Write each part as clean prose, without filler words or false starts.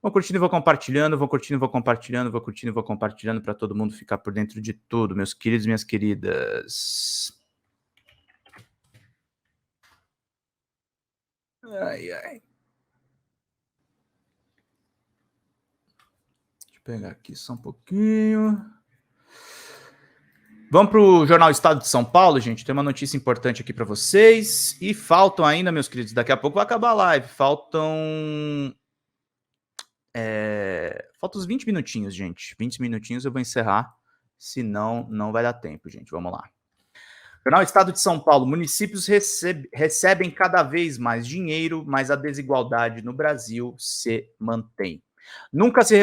Vão curtindo e vão compartilhando, vão curtindo e vão compartilhando, vão curtindo e vão compartilhando para todo mundo ficar por dentro de tudo, meus queridos e minhas queridas. Ai, ai. Deixa eu pegar aqui só um pouquinho. Vamos para o Jornal Estado de São Paulo, gente. Tem uma notícia importante aqui para vocês. E faltam ainda, meus queridos, daqui a pouco vai acabar a live. Faltam uns 20 minutinhos, gente. 20 minutinhos eu vou encerrar. Senão, não vai dar tempo, gente. Vamos lá. Jornal Estado de São Paulo. Municípios recebem cada vez mais dinheiro, mas a desigualdade no Brasil se mantém. Nunca se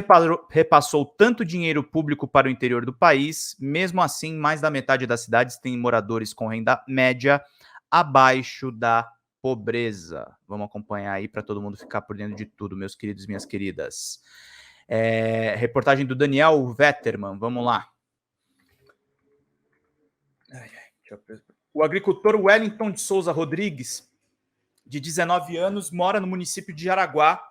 repassou tanto dinheiro público para o interior do país. Mesmo assim, mais da metade das cidades tem moradores com renda média abaixo da pobreza. Vamos acompanhar aí para todo mundo ficar por dentro de tudo, meus queridos e minhas queridas. Reportagem do Daniel Vetterman. Vamos lá. O agricultor Wellington de Souza Rodrigues, de 19 anos, mora no município de Jaraguá,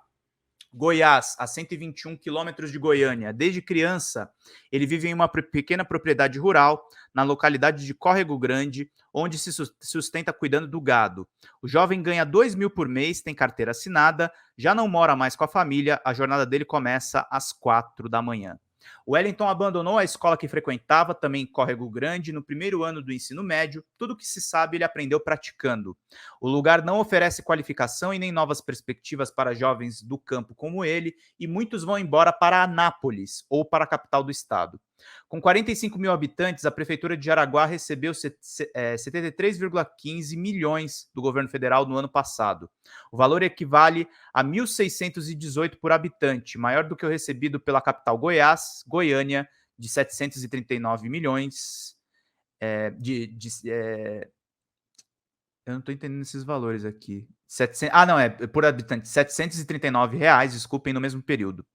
Goiás, a 121 quilômetros de Goiânia. Desde criança, ele vive em uma pequena propriedade rural, na localidade de Córrego Grande, onde se sustenta cuidando do gado. O jovem ganha 2 mil por mês, tem carteira assinada, já não mora mais com a família, a jornada dele começa às 4 da manhã. O Wellington abandonou a escola que frequentava, também em Córrego Grande, no primeiro ano do ensino médio. Tudo o que se sabe ele aprendeu praticando. O lugar não oferece qualificação e nem novas perspectivas para jovens do campo como ele, e muitos vão embora para Anápolis, ou para a capital do estado. Com 45 mil habitantes, a Prefeitura de Jaraguá recebeu 73,15 milhões do governo federal no ano passado. O valor equivale a 1.618 por habitante, maior do que o recebido pela capital Goiás, Goiânia, de 739 milhões. Eu não estou entendendo esses valores aqui. Por habitante, R$ 739, desculpem, no mesmo período.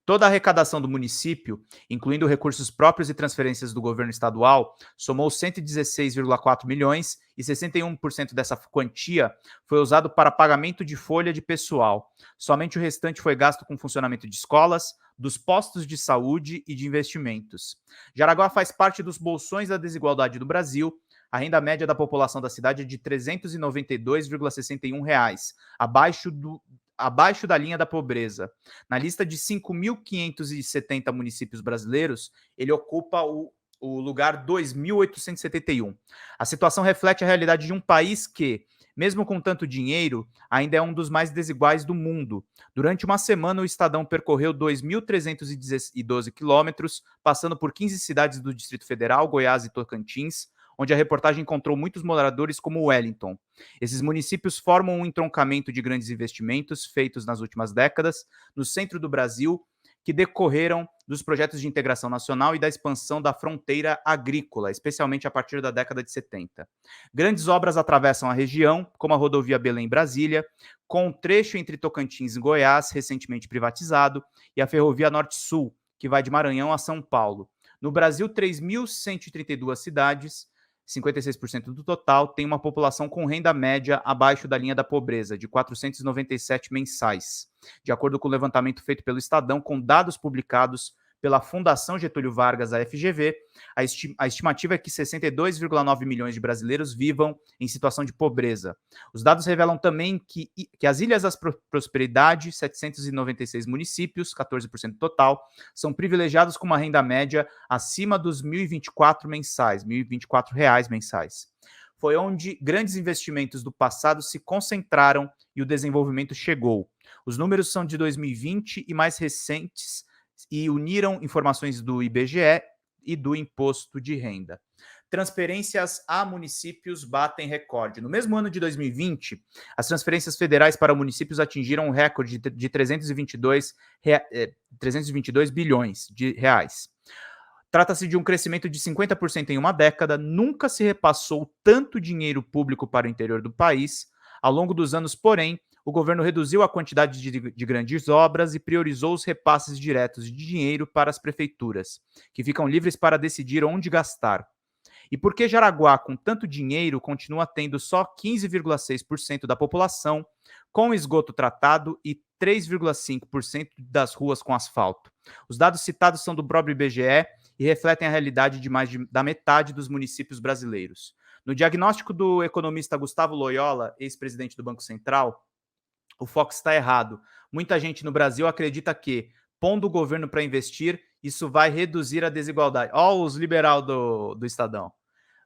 Toda a arrecadação do município, incluindo recursos próprios e transferências do governo estadual, somou 116,4 milhões e 61% dessa quantia foi usado para pagamento de folha de pessoal. Somente o restante foi gasto com funcionamento de escolas, dos postos de saúde e de investimentos. Jaraguá faz parte dos bolsões da desigualdade do Brasil. A renda média da população da cidade é de R$ 392,61, abaixo da linha da pobreza. Na lista de 5.570 municípios brasileiros, ele ocupa o lugar 2.871. A situação reflete a realidade de um país que, mesmo com tanto dinheiro, ainda é um dos mais desiguais do mundo. Durante uma semana, o Estadão percorreu 2.312 quilômetros, passando por 15 cidades do Distrito Federal, Goiás e Tocantins, onde a reportagem encontrou muitos moradores como Wellington. Esses municípios formam um entroncamento de grandes investimentos feitos nas últimas décadas no centro do Brasil, que decorreram dos projetos de integração nacional e da expansão da fronteira agrícola, especialmente a partir da década de 70. Grandes obras atravessam a região, como a rodovia Belém-Brasília, com um trecho entre Tocantins e Goiás, recentemente privatizado, e a ferrovia Norte-Sul, que vai de Maranhão a São Paulo. No Brasil, 3.132 cidades, 56% do total, tem uma população com renda média abaixo da linha da pobreza, de 497 mensais. De acordo com o levantamento feito pelo Estadão, com dados publicados pela Fundação Getúlio Vargas, a FGV, a estimativa é que 62,9 milhões de brasileiros vivam em situação de pobreza. Os dados revelam também que as Ilhas da Prosperidade, 796 municípios, 14% total, são privilegiados com uma renda média acima dos R$ 1.024 mensais, R$ 1.024 mensais. Foi onde grandes investimentos do passado se concentraram e o desenvolvimento chegou. Os números são de 2020 e mais recentes, e uniram informações do IBGE e do Imposto de Renda. Transferências a municípios batem recorde. No mesmo ano de 2020, as transferências federais para municípios atingiram um recorde de 322 bilhões de reais. Trata-se de um crescimento de 50% em uma década. Nunca se repassou tanto dinheiro público para o interior do país. Ao longo dos anos, porém, o governo reduziu a quantidade de grandes obras e priorizou os repasses diretos de dinheiro para as prefeituras, que ficam livres para decidir onde gastar. E por que Jaraguá, com tanto dinheiro, continua tendo só 15,6% da população com esgoto tratado e 3,5% das ruas com asfalto? Os dados citados são do próprio IBGE e refletem a realidade de da metade dos municípios brasileiros. No diagnóstico do economista Gustavo Loyola, ex-presidente do Banco Central, o foco está errado. Muita gente no Brasil acredita que, pondo o governo para investir, isso vai reduzir a desigualdade. Ó, os liberal do Estadão.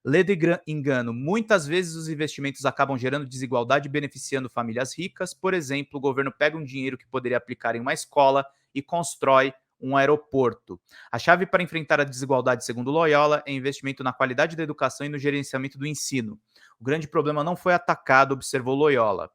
Ledo engano, muitas vezes os investimentos acabam gerando desigualdade e beneficiando famílias ricas. Por exemplo, o governo pega um dinheiro que poderia aplicar em uma escola e constrói um aeroporto. A chave para enfrentar a desigualdade, segundo Loyola, é investimento na qualidade da educação e no gerenciamento do ensino. O grande problema não foi atacado, observou Loyola.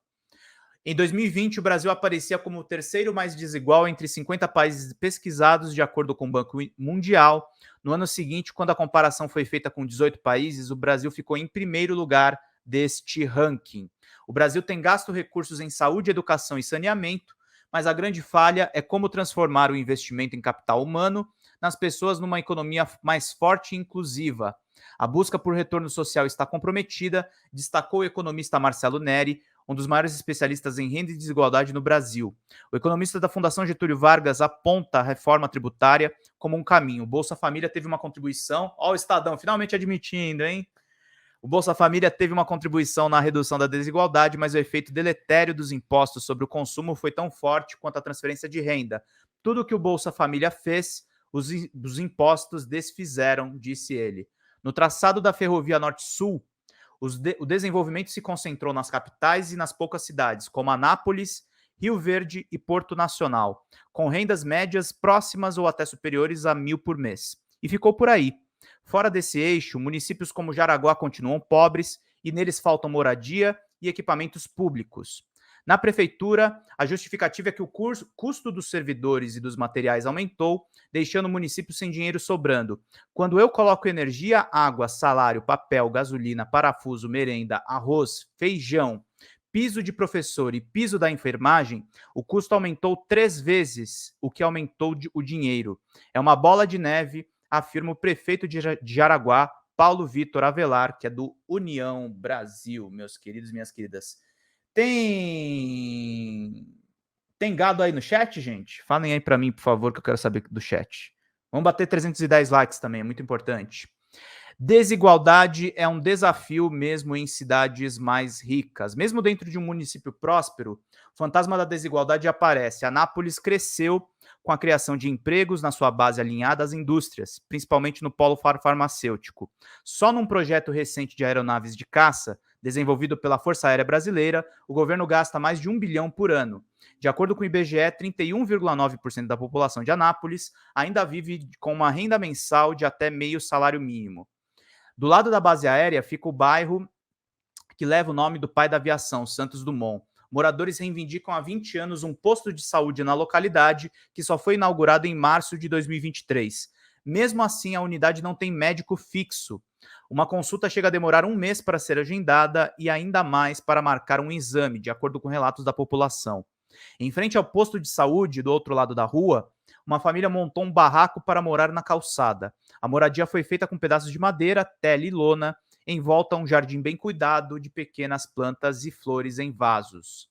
Em 2020, o Brasil aparecia como o terceiro mais desigual entre 50 países pesquisados, de acordo com o Banco Mundial. No ano seguinte, quando a comparação foi feita com 18 países, o Brasil ficou em primeiro lugar deste ranking. O Brasil tem gasto recursos em saúde, educação e saneamento, mas a grande falha é como transformar o investimento em capital humano nas pessoas numa economia mais forte e inclusiva. A busca por retorno social está comprometida, destacou o economista Marcelo Neri, um dos maiores especialistas em renda e desigualdade no Brasil. O economista da Fundação Getúlio Vargas aponta a reforma tributária como um caminho. O Bolsa Família teve uma contribuição, ó, o Estadão finalmente admitindo, hein? O Bolsa Família teve uma contribuição na redução da desigualdade, mas o efeito deletério dos impostos sobre o consumo foi tão forte quanto a transferência de renda. Tudo que o Bolsa Família fez, os impostos desfizeram, disse ele. No traçado da Ferrovia Norte-Sul, o desenvolvimento se concentrou nas capitais e nas poucas cidades, como Anápolis, Rio Verde e Porto Nacional, com rendas médias próximas ou até superiores a 1.000 por mês. E ficou por aí. Fora desse eixo, municípios como Jaraguá continuam pobres e neles faltam moradia e equipamentos públicos. Na prefeitura, a justificativa é que o custo dos servidores e dos materiais aumentou, deixando o município sem dinheiro sobrando. Quando eu coloco energia, água, salário, papel, gasolina, parafuso, merenda, arroz, feijão, piso de professor e piso da enfermagem, o custo aumentou 3 vezes o que aumentou o dinheiro. É uma bola de neve, afirma o prefeito de Jaraguá, Paulo Vitor Avelar, que é do União Brasil, meus queridos e minhas queridas. Tem gado aí no chat, gente? Falem aí para mim, por favor, que eu quero saber do chat. Vamos bater 310 likes também, é muito importante. Desigualdade é um desafio mesmo em cidades mais ricas. Mesmo dentro de um município próspero, o fantasma da desigualdade aparece. Anápolis cresceu com a criação de empregos na sua base alinhada às indústrias, principalmente no polo farmacêutico. Só num projeto recente de aeronaves de caça, desenvolvido pela Força Aérea Brasileira, o governo gasta mais de 1 bilhão por ano. De acordo com o IBGE, 31,9% da população de Anápolis ainda vive com uma renda mensal de até meio salário mínimo. Do lado da base aérea fica o bairro que leva o nome do pai da aviação, Santos Dumont. Moradores reivindicam há 20 anos um posto de saúde na localidade que só foi inaugurado em março de 2023. Mesmo assim, a unidade não tem médico fixo. Uma consulta chega a demorar 1 mês para ser agendada e ainda mais para marcar um exame, de acordo com relatos da população. Em frente ao posto de saúde, do outro lado da rua, uma família montou um barraco para morar na calçada. A moradia foi feita com pedaços de madeira, tela e lona, em volta a um jardim bem cuidado de pequenas plantas e flores em vasos.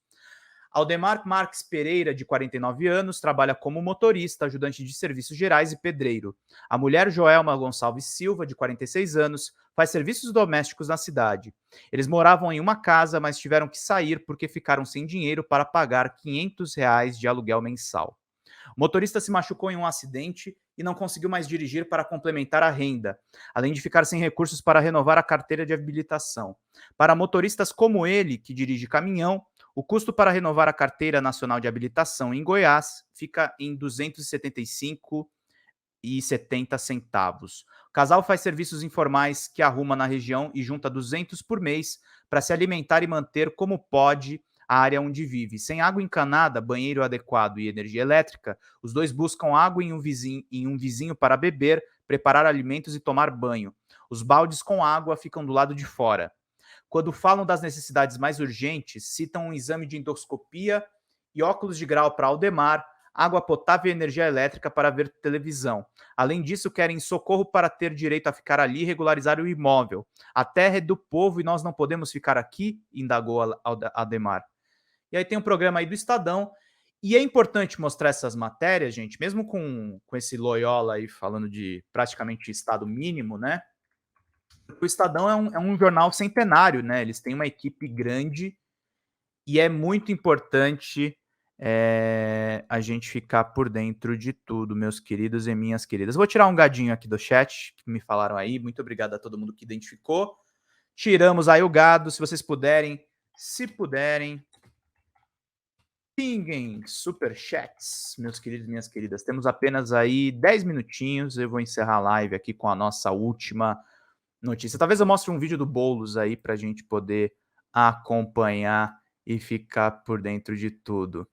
Aldemar Marques Pereira, de 49 anos, trabalha como motorista, ajudante de serviços gerais e pedreiro. A mulher Joelma Gonçalves Silva, de 46 anos, faz serviços domésticos na cidade. Eles moravam em uma casa, mas tiveram que sair porque ficaram sem dinheiro para pagar R$ 500 de aluguel mensal. O motorista se machucou em um acidente e não conseguiu mais dirigir para complementar a renda, além de ficar sem recursos para renovar a carteira de habilitação. Para motoristas como ele, que dirige caminhão, o custo para renovar a carteira nacional de habilitação em Goiás fica em R$ 275,70. O casal faz serviços informais que arruma na região e junta 200 por mês para se alimentar e manter como pode a área onde vive. Sem água encanada, banheiro adequado e energia elétrica, os dois buscam água em um vizinho para beber, preparar alimentos e tomar banho. Os baldes com água ficam do lado de fora. Quando falam das necessidades mais urgentes, citam um exame de endoscopia e óculos de grau para Aldemar, água potável e energia elétrica para ver televisão. Além disso, querem socorro para ter direito a ficar ali e regularizar o imóvel. A terra é do povo e nós não podemos ficar aqui, indagou Ademar. E aí tem um programa aí do Estadão, e é importante mostrar essas matérias, gente, mesmo com esse Loyola aí falando de praticamente Estado mínimo, né? O Estadão é um jornal centenário, né? Eles têm uma equipe grande e é muito importante a gente ficar por dentro de tudo, meus queridos e minhas queridas. Vou tirar um gadinho aqui do chat, que me falaram aí. Muito obrigado a todo mundo que identificou. Tiramos aí o gado, se vocês puderem, pinguem superchats, meus queridos e minhas queridas. Temos apenas aí 10 minutinhos. Eu vou encerrar a live aqui com a nossa última notícia. Talvez eu mostre um vídeo do Boulos aí para a gente poder acompanhar e ficar por dentro de tudo.